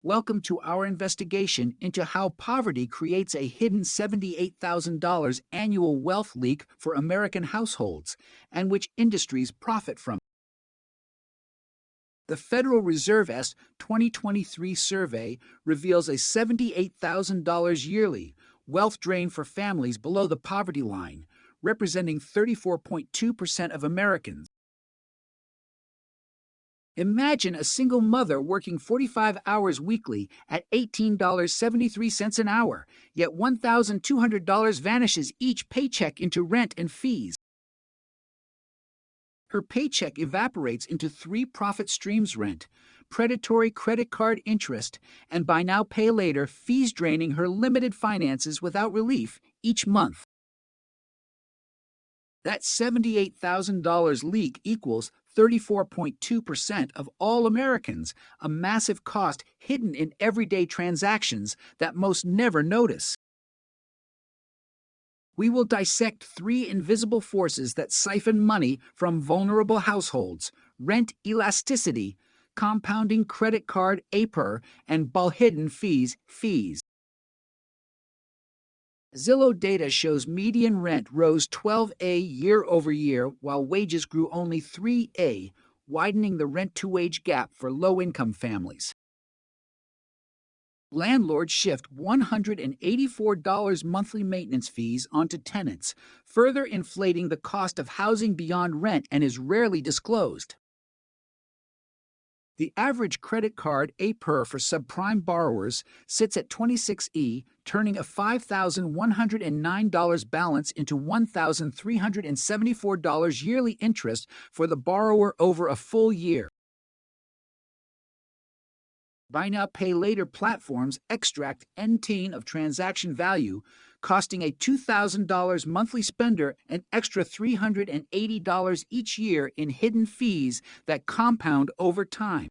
Welcome to our investigation into how poverty creates a hidden $78,000 annual wealth leak for American households and which industries profit from it. The Federal Reserve's 2023 survey reveals a $78,000 yearly wealth drain for families below the poverty line, representing 34.2% of Americans. Imagine a single mother working 45 hours weekly at $18.73 an hour, yet $1,200 vanishes each paycheck into rent and fees. Her paycheck evaporates into three profit streams: rent, predatory credit card interest, and buy now pay later fees, draining her limited finances without relief each month. That $78,000 leak equals 34.2% of all Americans, a massive cost hidden in everyday transactions that most never notice. We will dissect three invisible forces that siphon money from vulnerable households: rent elasticity, compounding credit card APR, and hidden fees. Zillow data shows median rent rose 12% year over year, while wages grew only 3%, widening the rent-to-wage gap for low-income families. Landlords shift $184 monthly maintenance fees onto tenants, further inflating the cost of housing beyond rent and is rarely disclosed. The average credit card APR for subprime borrowers sits at 26%, turning a $5,109 balance into $1,374 yearly interest for the borrower over a full year. Buy now pay later platforms extract N-teen of transaction value, costing a $2,000 monthly spender an extra $380 each year in hidden fees that compound over time.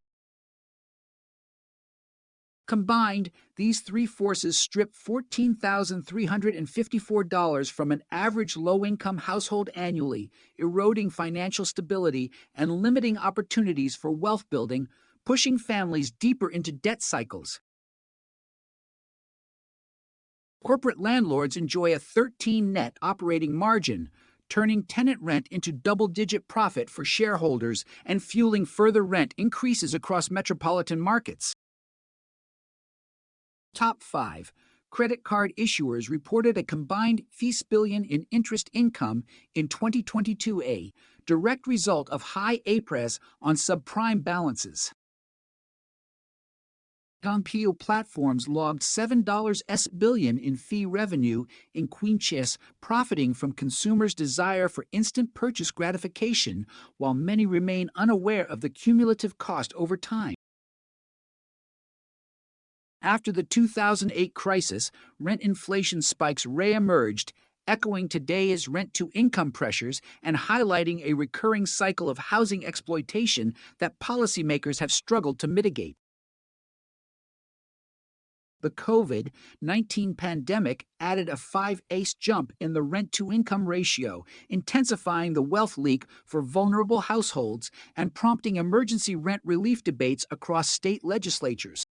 Combined, these three forces strip $14,354 from an average low-income household annually, eroding financial stability and limiting opportunities for wealth building, pushing families deeper into debt cycles. Corporate landlords enjoy a 13 net operating margin, turning tenant rent into double-digit profit for shareholders and fueling further rent increases across metropolitan markets. Top 5. Credit card issuers reported a combined $50 billion in interest income in 2022, a direct result of high APRs on subprime balances. Compio platforms logged $7 billion in fee revenue in Quinchess, profiting from consumers' desire for instant purchase gratification, while many remain unaware of the cumulative cost over time. After the 2008 crisis, rent inflation spikes re-emerged, echoing today's rent-to-income pressures and highlighting a recurring cycle of housing exploitation that policymakers have struggled to mitigate. The COVID-19 pandemic added a 5-ace jump in the rent-to-income ratio, intensifying the wealth leak for vulnerable households and prompting emergency rent relief debates across state legislatures.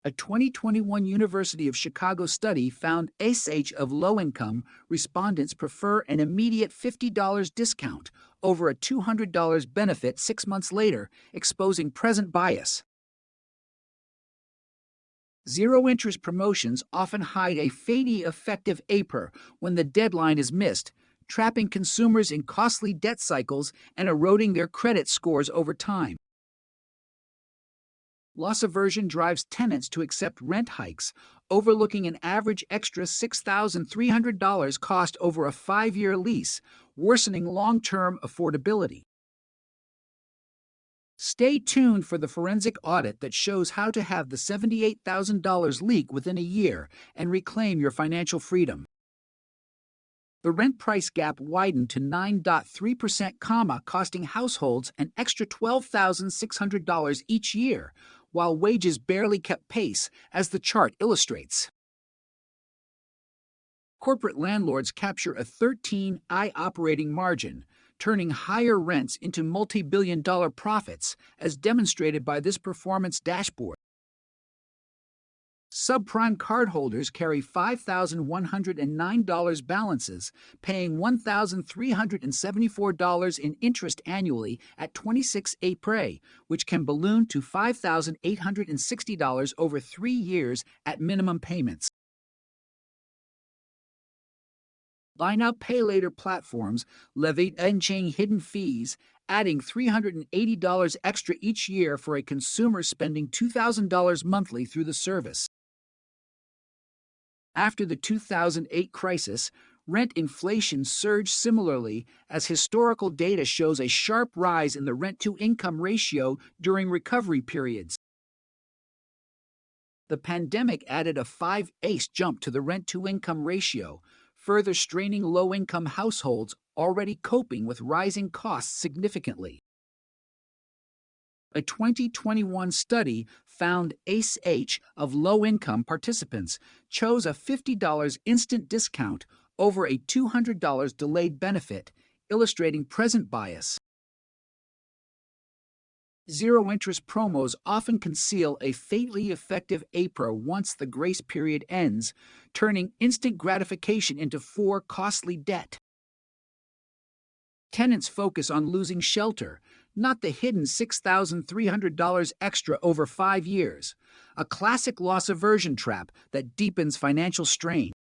A 2021 University of Chicago study found ACE of low-income respondents prefer an immediate $50 discount over a $200 benefit 6 months later, exposing present bias. Zero-interest promotions often hide a fading effective APR when the deadline is missed, trapping consumers in costly debt cycles and eroding their credit scores over time. Loss aversion drives tenants to accept rent hikes, overlooking an average extra $6,300 cost over a 5-year lease, worsening long-term affordability. Stay tuned for the forensic audit that shows how to have the $78,000 leak within a year and reclaim your financial freedom. The rent price gap widened to 9.3%, costing households an extra $12,600 each year, while wages barely kept pace, as the chart illustrates. Corporate landlords capture a 13% operating margin, turning higher rents into multi-billion-dollar profits, as demonstrated by this performance dashboard. Subprime cardholders carry $5,109 balances, paying $1,374 in interest annually at 26 April, which can balloon to $5,860 over 3 years at minimum payments. Buy now, pay later platforms levy unchained hidden fees, adding $380 extra each year for a consumer spending $2,000 monthly through the service. After the 2008 crisis, rent inflation surged similarly, as historical data shows a sharp rise in the rent-to-income ratio during recovery periods. The pandemic added a 5x jump to the rent-to-income ratio, further straining low-income households already coping with rising costs significantly. A 2021 study found ACE of low-income participants chose a $50 instant discount over a $200 delayed benefit, illustrating present bias. Zero-interest promos often conceal a fatally effective APR once the grace period ends, turning instant gratification into costly debt. Tenants focus on losing shelter, not the hidden $6,300 extra over 5 years, a classic loss aversion trap that deepens financial strain.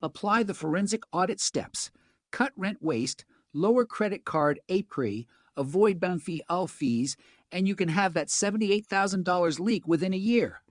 Apply the forensic audit steps: cut rent waste, lower credit card APR, avoid bound fee all fees, and you can have that $78,000 leak within a year.